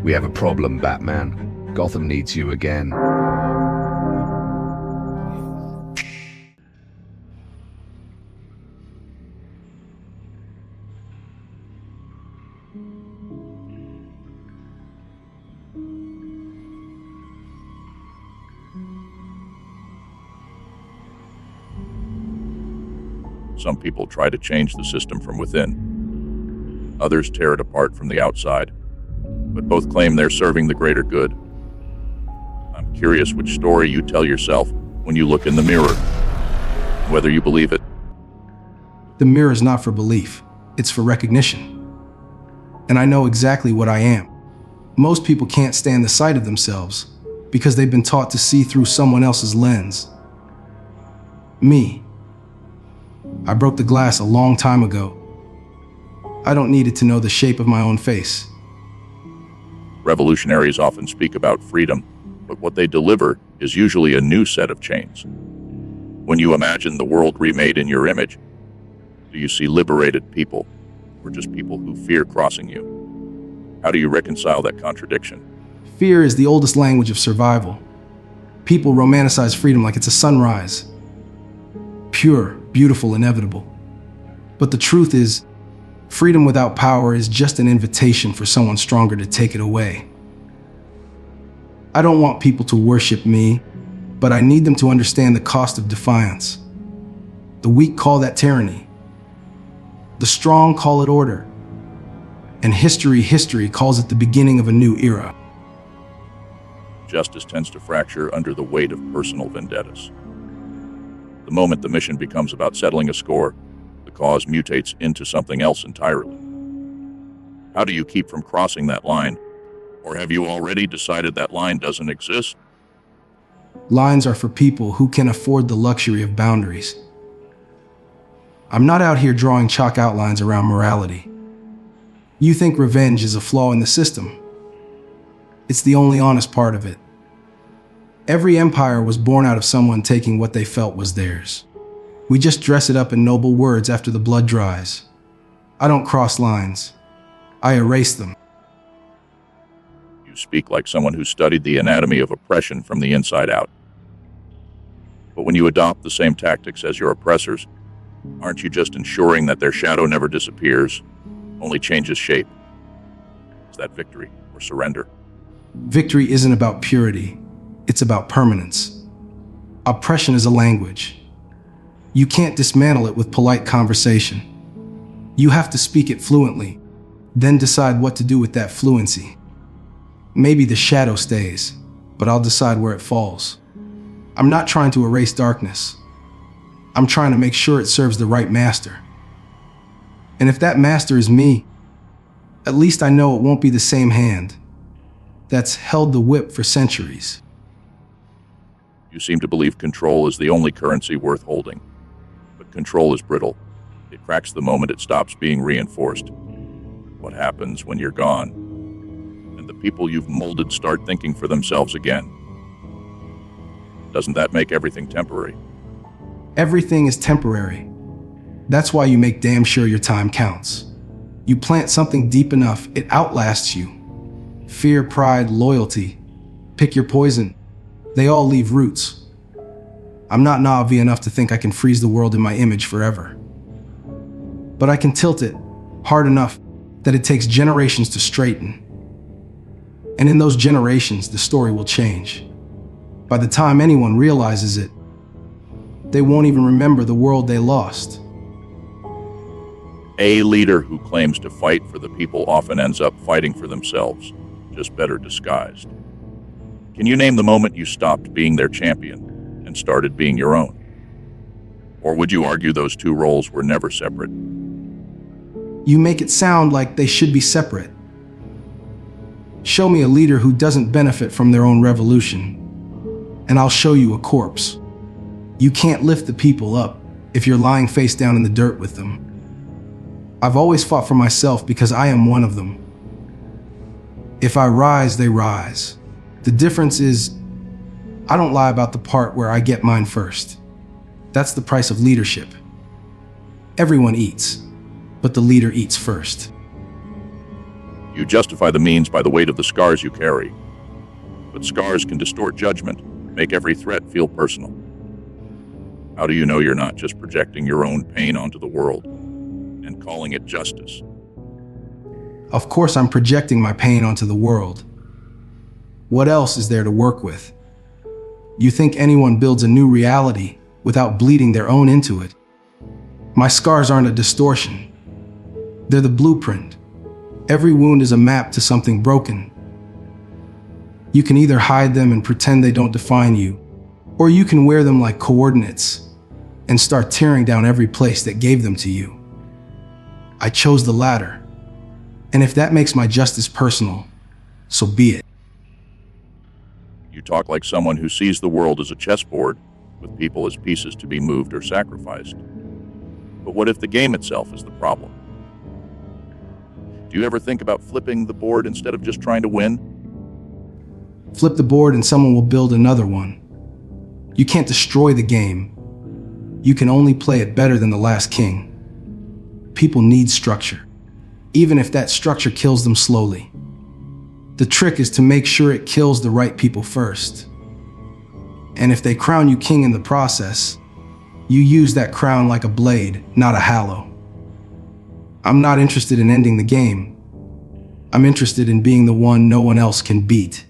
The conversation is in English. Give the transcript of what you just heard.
We have a problem, Batman. Gotham needs you again. Some people try to change the system from within. Others tear it apart from the outside. But both claim they're serving the greater good. I'm curious which story you tell yourself when you look in the mirror, whether you believe it. The mirror is not for belief, it's for recognition. And I know exactly what I am. Most people can't stand the sight of themselves because they've been taught to see through someone else's lens. Me. I broke the glass a long time ago. I don't need it to know the shape of my own face. Revolutionaries often speak about freedom, but what they deliver is usually a new set of chains. When you imagine the world remade in your image, do you see liberated people, or just people who fear crossing you? How do you reconcile that contradiction? Fear is the oldest language of survival. People romanticize freedom like it's a sunrise. Pure, beautiful, inevitable. But the truth is, freedom without power is just an invitation for someone stronger to take it away. I don't want people to worship me, but I need them to understand the cost of defiance. The weak call that tyranny. The strong call it order. And history calls it the beginning of a new era. Justice tends to fracture under the weight of personal vendettas. The moment the mission becomes about settling a score, the cause mutates into something else entirely. How do you keep from crossing that line? Or have you already decided that line doesn't exist? Lines are for people who can afford the luxury of boundaries. I'm not out here drawing chalk outlines around morality. You think revenge is a flaw in the system. It's the only honest part of it. Every empire was born out of someone taking what they felt was theirs. We just dress it up in noble words after the blood dries. I don't cross lines. I erase them. You speak like someone who studied the anatomy of oppression from the inside out. But when you adopt the same tactics as your oppressors, aren't you just ensuring that their shadow never disappears, only changes shape? Is that victory or surrender? Victory isn't about purity. It's about permanence. Oppression is a language. You can't dismantle it with polite conversation. You have to speak it fluently, then decide what to do with that fluency. Maybe the shadow stays, but I'll decide where it falls. I'm not trying to erase darkness. I'm trying to make sure it serves the right master. And if that master is me, at least I know it won't be the same hand that's held the whip for centuries. You seem to believe control is the only currency worth holding. But control is brittle. It cracks the moment it stops being reinforced. What happens when you're gone? And the people you've molded start thinking for themselves again. Doesn't that make everything temporary? Everything is temporary. That's why you make damn sure your time counts. You plant something deep enough, it outlasts you. Fear, pride, loyalty. Pick your poison. They all leave roots. I'm not Navi enough to think I can freeze the world in my image forever. But I can tilt it hard enough that it takes generations to straighten. And in those generations, the story will change. By the time anyone realizes it, they won't even remember the world they lost. A leader who claims to fight for the people often ends up fighting for themselves, just better disguised. Can you name the moment you stopped being their champion and started being your own? Or would you argue those two roles were never separate? You make it sound like they should be separate. Show me a leader who doesn't benefit from their own revolution, and I'll show you a corpse. You can't lift the people up if you're lying face down in the dirt with them. I've always fought for myself because I am one of them. If I rise, they rise. The difference is, I don't lie about the part where I get mine first. That's the price of leadership. Everyone eats, but the leader eats first. You justify the means by the weight of the scars you carry. But scars can distort judgment, make every threat feel personal. How do you know you're not just projecting your own pain onto the world and calling it justice? Of course I'm projecting my pain onto the world. What else is there to work with? You think anyone builds a new reality without bleeding their own into it? My scars aren't a distortion. They're the blueprint. Every wound is a map to something broken. You can either hide them and pretend they don't define you, or you can wear them like coordinates and start tearing down every place that gave them to you. I chose the latter. And if that makes my justice personal, so be it. You talk like someone who sees the world as a chessboard, with people as pieces to be moved or sacrificed. But what if the game itself is the problem? Do you ever think about flipping the board instead of just trying to win? Flip the board and someone will build another one. You can't destroy the game. You can only play it better than the last king. People need structure, even if that structure kills them slowly. The trick is to make sure it kills the right people first. And if they crown you king in the process, you use that crown like a blade, not a hallow. I'm not interested in ending the game. I'm interested in being the one no one else can beat.